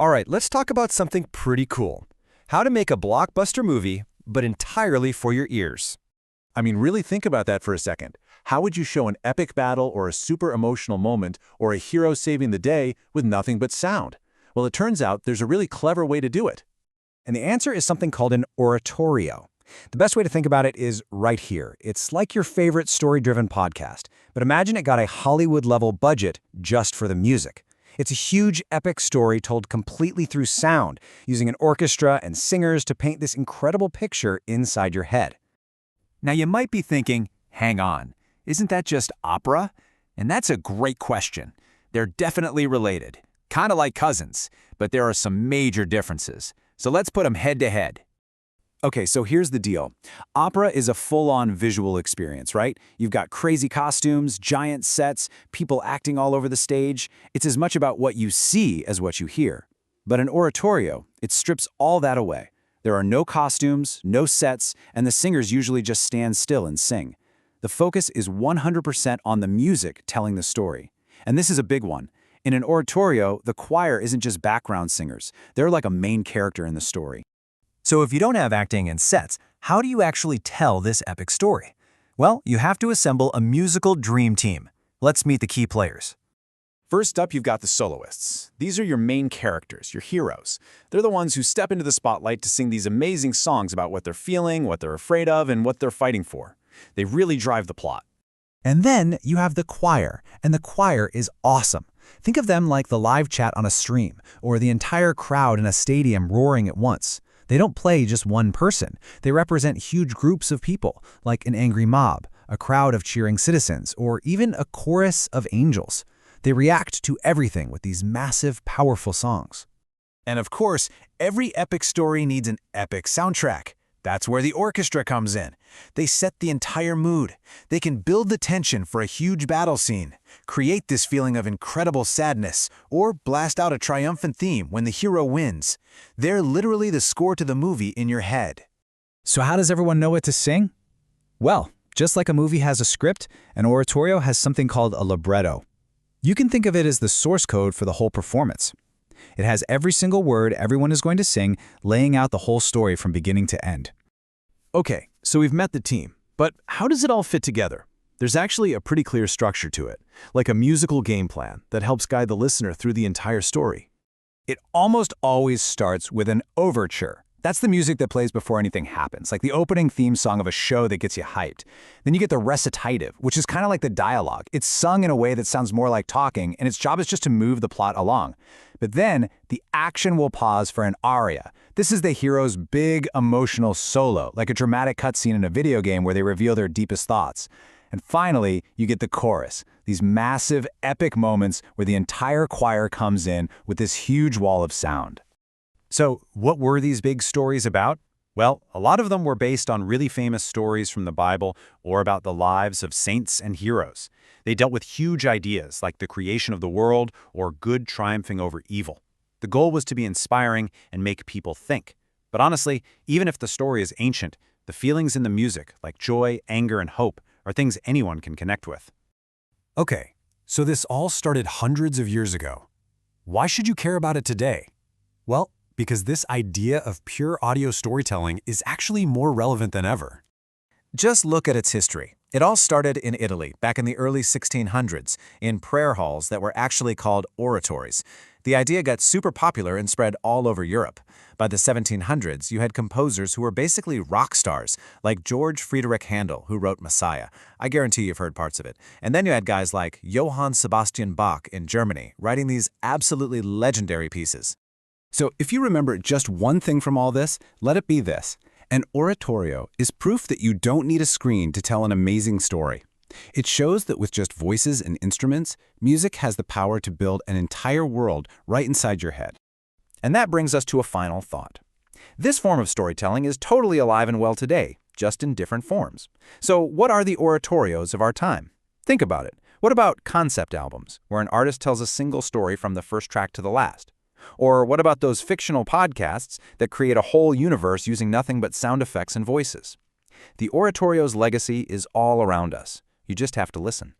All right, let's talk about something pretty cool. How to make a blockbuster movie, but entirely for your ears. I mean, really think about that for a second. How would you show an epic battle or a super emotional moment or a hero saving the day with nothing but sound? Well, it turns out there's a really clever way to do it. And the answer is something called an oratorio. The best way to think about it is right here. It's like your favorite story-driven podcast, but imagine it got a Hollywood-level budget just for the music. It's a huge, epic story told completely through sound, using an orchestra and singers to paint this incredible picture inside your head. Now you might be thinking, hang on, isn't that just opera? And that's a great question. They're definitely related, kind of like cousins, but there are some major differences. So let's put them head to head. Okay, so here's the deal. Opera is a full-on visual experience, right? You've got crazy costumes, giant sets, people acting all over the stage. It's as much about what you see as what you hear. But in oratorio, it strips all that away. There are no costumes, no sets, and the singers usually just stand still and sing. The focus is 100% on the music telling the story. And this is a big one. In an oratorio, the choir isn't just background singers. They're like a main character in the story. So if you don't have acting and sets, how do you actually tell this epic story? Well, you have to assemble a musical dream team. Let's meet the key players. First up, you've got the soloists. These are your main characters, your heroes. They're the ones who step into the spotlight to sing these amazing songs about what they're feeling, what they're afraid of, and what they're fighting for. They really drive the plot. And then you have the choir, and the choir is awesome. Think of them like the live chat on a stream, or the entire crowd in a stadium roaring at once. They don't play just one person. They represent huge groups of people, like an angry mob, a crowd of cheering citizens, or even a chorus of angels. They react to everything with these massive, powerful songs. And of course, every epic story needs an epic soundtrack. That's where the orchestra comes in. They set the entire mood. They can build the tension for a huge battle scene, create this feeling of incredible sadness, or blast out a triumphant theme when the hero wins. They're literally the score to the movie in your head. So how does everyone know what to sing? Well, just like a movie has a script, an oratorio has something called a libretto. You can think of it as the source code for the whole performance. It has every single word everyone is going to sing, laying out the whole story from beginning to end. Okay, so we've met the team, but how does it all fit together? There's actually a pretty clear structure to it, like a musical game plan that helps guide the listener through the entire story. It almost always starts with an overture. That's the music that plays before anything happens, like the opening theme song of a show that gets you hyped. Then you get the recitative, which is kind of like the dialogue. It's sung in a way that sounds more like talking, and its job is just to move the plot along. But then, the action will pause for an aria. This is the hero's big emotional solo, like a dramatic cutscene in a video game where they reveal their deepest thoughts. And finally, you get the chorus, these massive, epic moments where the entire choir comes in with this huge wall of sound. So, what were these big stories about? Well, a lot of them were based on really famous stories from the Bible or about the lives of saints and heroes. They dealt with huge ideas like the creation of the world or good triumphing over evil. The goal was to be inspiring and make people think. But honestly, even if the story is ancient, the feelings in the music, like joy, anger, and hope, are things anyone can connect with. Okay, so this all started hundreds of years ago. Why should you care about it today? Well, because this idea of pure audio storytelling is actually more relevant than ever. Just look at its history. It all started in Italy, back in the early 1600s, in prayer halls that were actually called oratories. The idea got super popular and spread all over Europe. By the 1700s, you had composers who were basically rock stars, like George Friedrich Handel, who wrote Messiah. I guarantee you've heard parts of it. And then you had guys like Johann Sebastian Bach in Germany, writing these absolutely legendary pieces. So if you remember just one thing from all this, let it be this. An oratorio is proof that you don't need a screen to tell an amazing story. It shows that with just voices and instruments, music has the power to build an entire world right inside your head. And that brings us to a final thought. This form of storytelling is totally alive and well today, just in different forms. So what are the oratorios of our time? Think about it. What about concept albums, where an artist tells a single story from the first track to the last? Or what about those fictional podcasts that create a whole universe using nothing but sound effects and voices? The oratorio's legacy is all around us. You just have to listen.